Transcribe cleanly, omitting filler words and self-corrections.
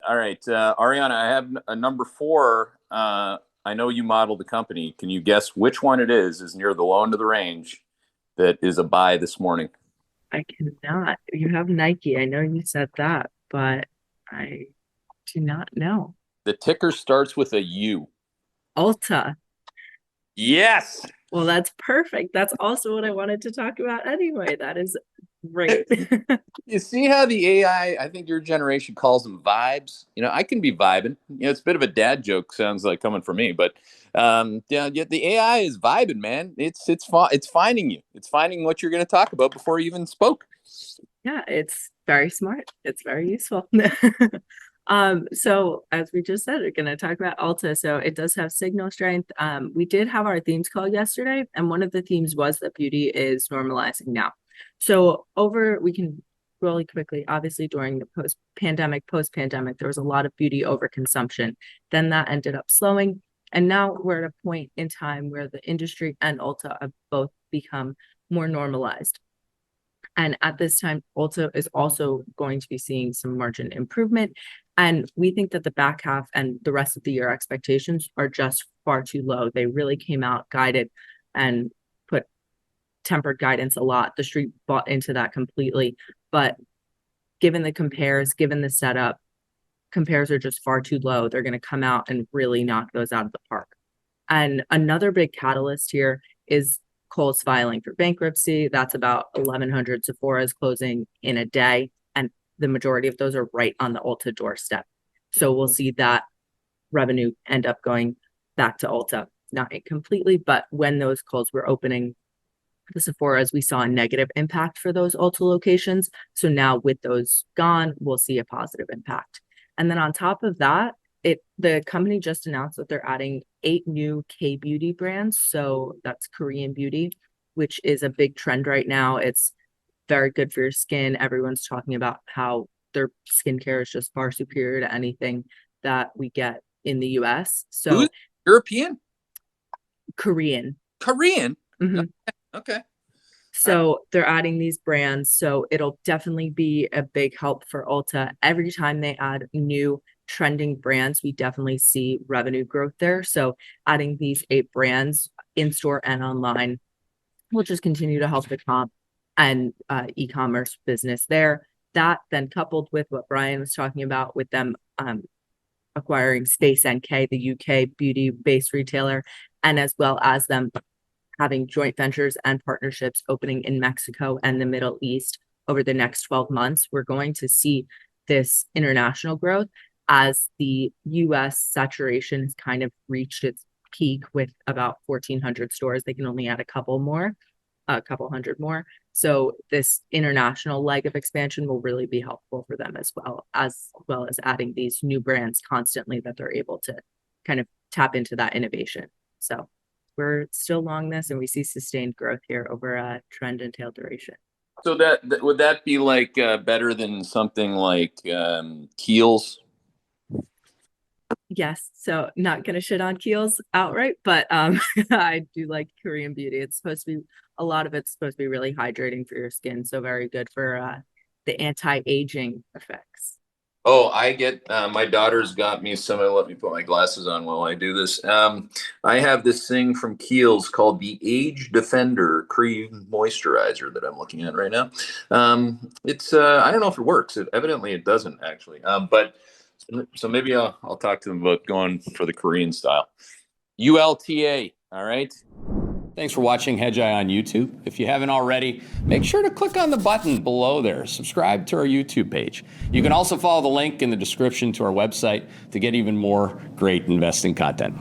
All right, Arianna, I have a number four. I know you modeled the company. Can you guess which one it is near the low end of the range that is a buy this morning? I cannot. You have Nike. I know you said that, but I do not know. The ticker starts with a U. Ulta. Yes. Well, that's perfect. That's also what I wanted to talk about anyway. That is great. You see how the AI, I think your generation calls them vibes. I can be vibing. It's a bit of a dad joke, sounds like coming from me, but yeah, the AI is vibing, man. It's finding you. It's finding what you're going to talk about before you even spoke. Yeah, it's very smart. It's very useful. So as we just said, we're going to talk about Ulta. So it does have signal strength. We did have our themes call yesterday, and one of the themes was that beauty is normalizing now. So we can really quickly, obviously during the post-pandemic, there was a lot of beauty overconsumption. Then that ended up slowing. And now we're at a point in time where the industry and Ulta have both become more normalized. And at this time, Ulta is also going to be seeing some margin improvement. And we think that the back half and the rest of the year expectations are just far too low. They really came out guided and put tempered guidance a lot. The street bought into that completely. But given the compares, given the setup, compares are just far too low. They're going to come out and really knock those out of the park. And another big catalyst here is Kohl's filing for bankruptcy. That's about 1,100 Sephoras closing in a day. And the majority of those are right on the Ulta doorstep. So we'll see that revenue end up going back to Ulta. Not completely, but when those Kohl's were opening, the Sephoras, we saw a negative impact for those Ulta locations. So now with those gone, we'll see a positive impact. And then on top of that, the company just announced that they're adding 8 new K beauty brands. So that's Korean beauty, which is a big trend right now. It's very good for your skin. Everyone's talking about how their skincare is just far superior to anything that we get in the US. Who's So European? Korean. Korean? Mhm. Okay. All right. So they're adding these brands. So it'll definitely be a big help for Ulta. Every time they add new trending brands, we definitely see revenue growth there. So adding these 8 brands in store and online will just continue to help the comp and e-commerce business there. That then coupled with what Brian was talking about with them acquiring Space NK, the UK beauty-based retailer, and as well as them having joint ventures and partnerships opening in Mexico and the Middle East over the next 12 months, we're going to see this international growth as the US saturation has kind of reached its peak with about 1,400 stores. They can only add a couple hundred more. So this international leg of expansion will really be helpful for them as well as adding these new brands constantly that they're able to kind of tap into that innovation. So we're still long this and we see sustained growth here over a trend and tail duration. So that would that be like better than something like Keels? Yes, so not gonna shit on Kiehl's outright, but I do like Korean beauty. It's supposed to be a lot of it's supposed to be really hydrating for your skin, so very good for the anti-aging effects. Oh, I get my daughter's got me some. Let me put my glasses on while I do this. I have this thing from Kiehl's called the Age Defender Cream Moisturizer that I'm looking at right now. It's I don't know if it works. Evidently, it doesn't actually. But so maybe I'll talk to them about going for the Korean style. ULTA. All right. Thanks for watching Hedgeye on YouTube. If you haven't already, make sure to click on the button below there. Subscribe to our YouTube page. You can also follow the link in the description to our website to get even more great investing content.